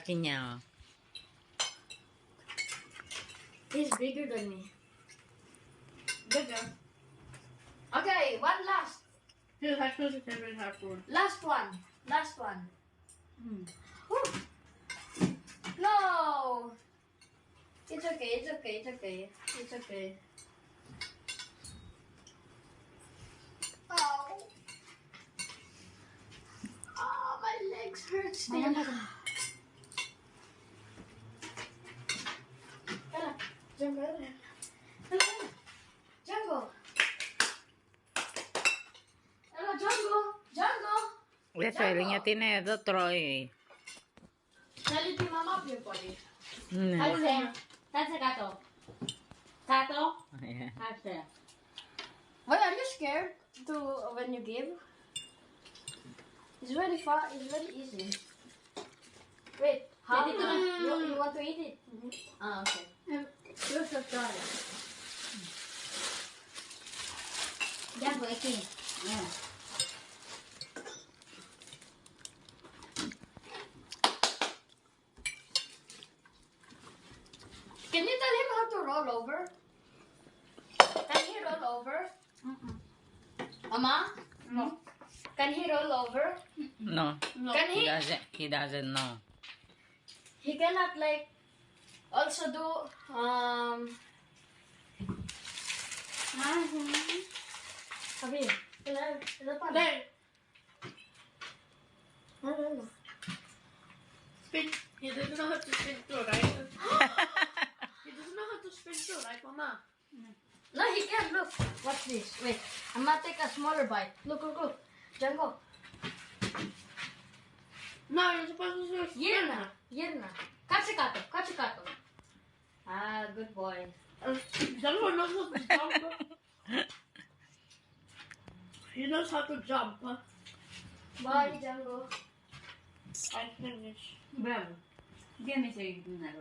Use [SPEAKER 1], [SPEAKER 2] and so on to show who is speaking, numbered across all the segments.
[SPEAKER 1] laki niya.
[SPEAKER 2] He's bigger than me. Bigger. Okay, one last.
[SPEAKER 3] Here, I suppose it's every half food.
[SPEAKER 2] Last one. Last one. Woo. No. It's okay. It's okay. It's okay. It's okay. Oh. Oh, my legs hurt still. Django. Hello, Django. Django.
[SPEAKER 1] Adesso è legnatina da Troy.
[SPEAKER 2] Tell it to mama up your body.
[SPEAKER 3] That's a gato. Gato?
[SPEAKER 1] Yeah.
[SPEAKER 3] That's there.
[SPEAKER 2] Why are you scared to when you give? It's very far. It's very easy. Wait, how you want to eat it? Ah, okay.
[SPEAKER 3] You're so sorry. Django, eating. Yeah.
[SPEAKER 2] Can you tell him how to roll over? Can he roll over? Mama?
[SPEAKER 3] No.
[SPEAKER 2] Can he roll over?
[SPEAKER 1] No.
[SPEAKER 2] Can he?
[SPEAKER 1] He doesn't know.
[SPEAKER 2] He cannot like also do Sabi, ito pa.
[SPEAKER 3] There. Spin. He doesn't know how to spin too, right? He doesn't know how to spin too, right, Mama?
[SPEAKER 2] No, he can't. Look. Watch this. Wait. I'm gonna take a smaller bite. Look, look, look. Django.
[SPEAKER 3] No, you're supposed to spin.
[SPEAKER 2] Yerna. Yerna. Katsikato. Katsikato. Ah, good boy.
[SPEAKER 3] Django knows how to jump. He knows how to jump.
[SPEAKER 2] Bye, Django.
[SPEAKER 3] I finish.
[SPEAKER 4] Bravo. Give me so you do that.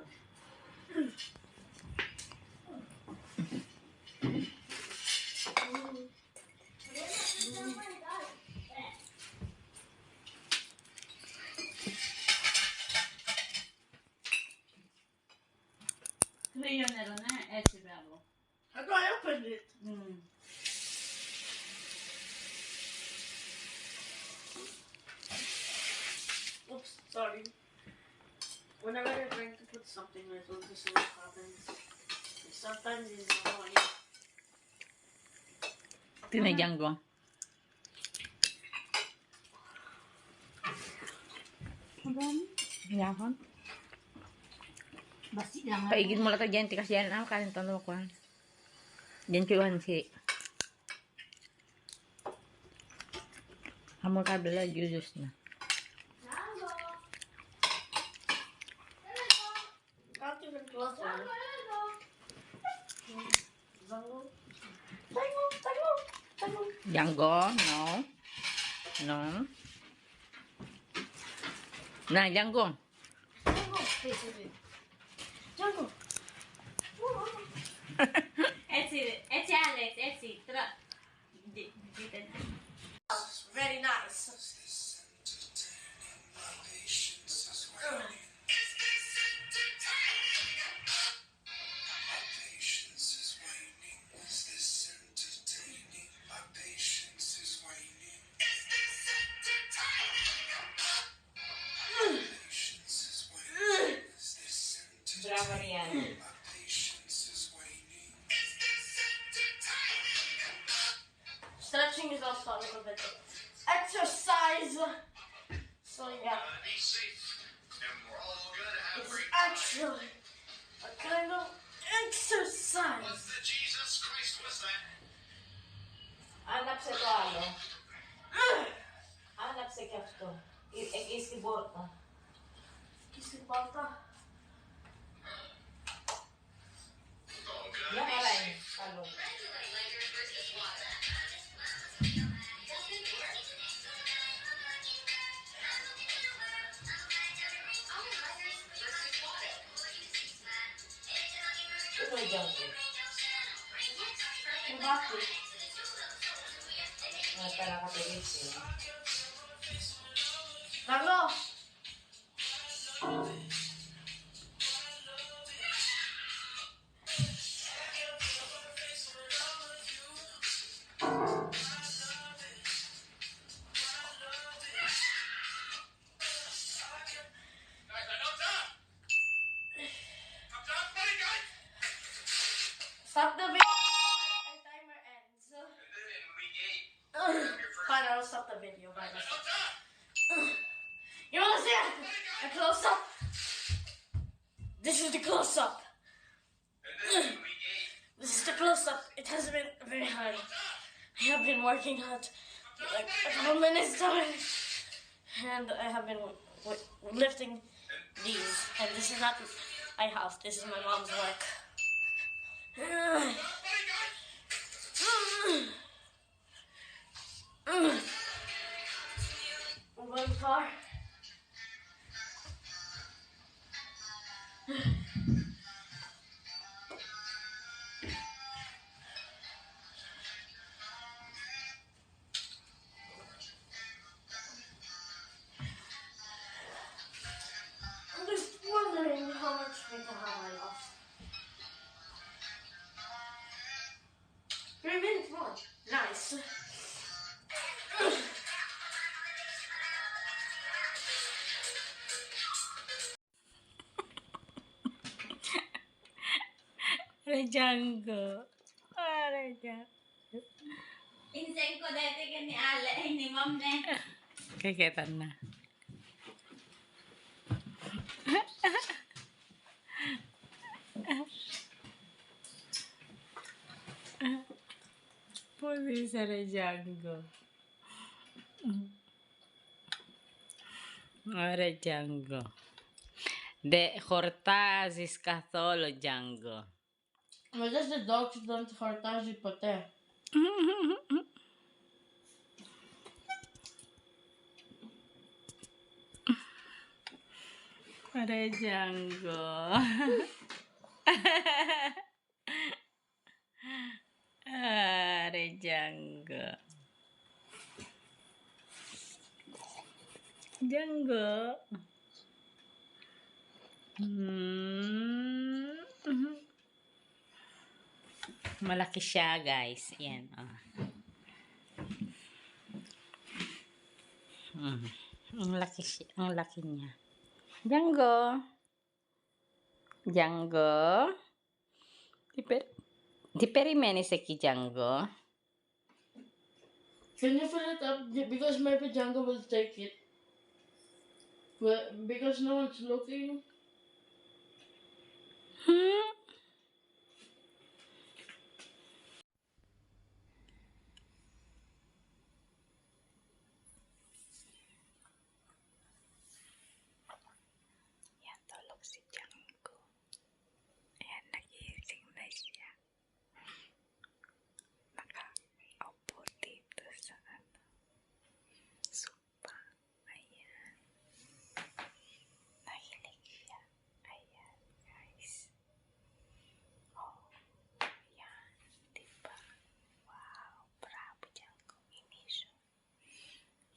[SPEAKER 4] Millionaire, bravo.
[SPEAKER 3] How do I open it? Oops, sorry. Whenever you're trying to put something little, this is what happens. Sometimes it's annoying.
[SPEAKER 1] Tinadyan ko. Yakan.
[SPEAKER 4] Basi lang.
[SPEAKER 1] Paigid mo lang ito dyan. Tikas yan. Kanin tanong ko. Diyan kuyuhan si. Hamol ka bila. Juice na.
[SPEAKER 3] Can't even close it.
[SPEAKER 1] Django. No. No. Na, Django.
[SPEAKER 2] Django.
[SPEAKER 4] Ecce Alex, ecce. Tra.
[SPEAKER 3] Very nice.
[SPEAKER 4] Bravo riyan.
[SPEAKER 3] Stretching is also a little bit exercise. So yeah, it's actually a kind of exercise.
[SPEAKER 4] Anak sa ito ano? Anak sa kapto. Iskiborta.
[SPEAKER 3] Kisipalta.
[SPEAKER 4] Yan alay. Ano? Ito ay Django.
[SPEAKER 3] Bakit?
[SPEAKER 4] Nagkalakapilis eh.
[SPEAKER 3] Carlo!
[SPEAKER 2] Stop the video. My timer ends. Fine, I'll stop the video. Bye. You wanna see a close up? This is the close up. This is the close up. It has been very hard. I have been working hard like a couple minutes time, and I have been lifting these. And this is not my house. This is my mom's work. I'm going far. I'm just wondering how much weight I have I lost. 3 minutes more. Nice.
[SPEAKER 1] Django. Django.
[SPEAKER 5] Insane ko dati ka ni Ale, ay ni Ma'am ne.
[SPEAKER 1] Kagetan na. Posisa na Django. Ora Django. De Hortazis Catholo Django.
[SPEAKER 2] But just the dogs don't hortaji pote.
[SPEAKER 1] Ora Django. Ora Django. Django. Malaki siya, guys. Ayan, oh. Ang laki siya, ang laki niya. Django. Django. Di per i meni secchi Django.
[SPEAKER 2] Can you fill it up? Because maybe Django will take it. But because no one's looking.
[SPEAKER 1] Yan, tulog si Django. Ayan, nagising na siya. Nakaupo dito sa sopa. Ayan. Nahilig siya. Ayan, guys. Oh, ayan. Diba? Wow, bravo Django. Inisyo.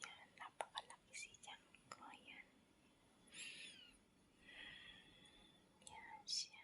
[SPEAKER 1] Ayan, napakalaki si Django. Ayan. Yan siya.